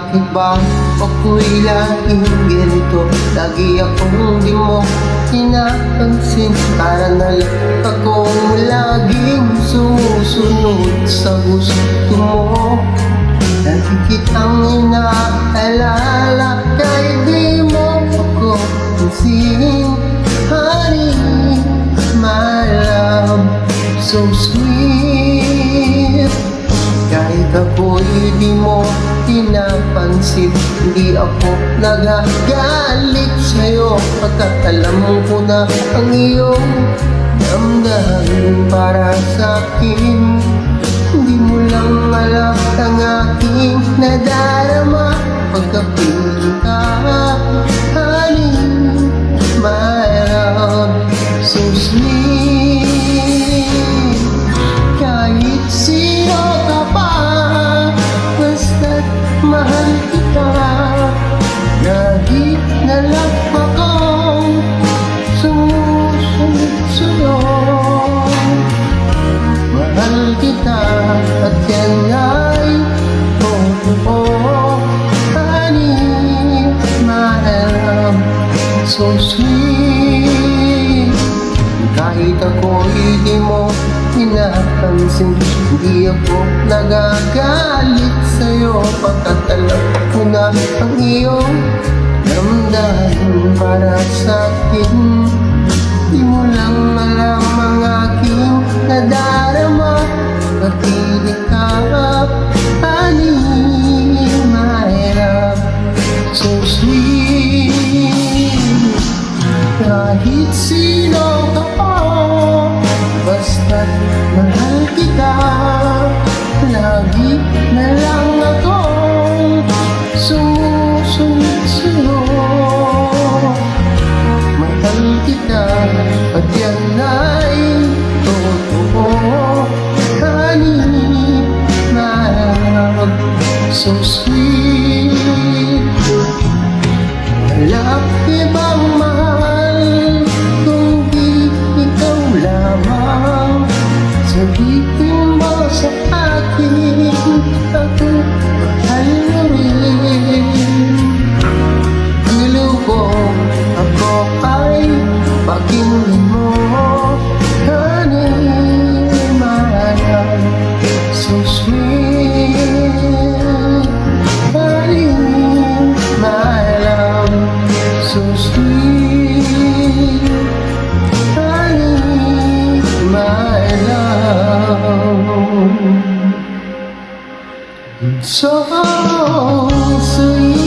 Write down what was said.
bakit ba ako'y laging ganito? Lagi akong di mo pinapansin. Para na lang akong laging sumusunod sa gusto mo. Lagi kitang inaalala kahit di mo ako pansin. Honey, my love, so sweet. Kahit ako'y di mo pinapansin, hindi ako nagagalit sa'yo. Pagkat alam ko na ang iyong damdamin para sa'kin. Hindi mo lang alam ang aking nadarama pagkapiling ka. Honey, my love, so sweet. Kahit sino ka pa, basta't mahal kita. Lagi na lang akong sumusunod sa'yo. Mahal kita at yan ay totoo. Honey, my love, so sweet. Kahit ako'y di mo pinapansin, hindi ako nagagalit sa'yo. Pagkat alam ko na ang iyong damdamin para sa'kin. Di mo lang alam ang aking nadarama pagpilit ka. Honey, my love, so sweet. Kahit sino ka pa, basta't mahal kita. Lagi na lang akong sumusunod sa'yo. Mahal kita at yan ay totoo. Honey, my love, so sweet. Walang ibang mahal kung di ikaw lamang. Sabihin mo sa akin, ako mahal mo rin. Ilubog ako ay pakinggan mo. Honey, my love, so sweet. Honey, my love, so sweet. Honey, my love, so sweet.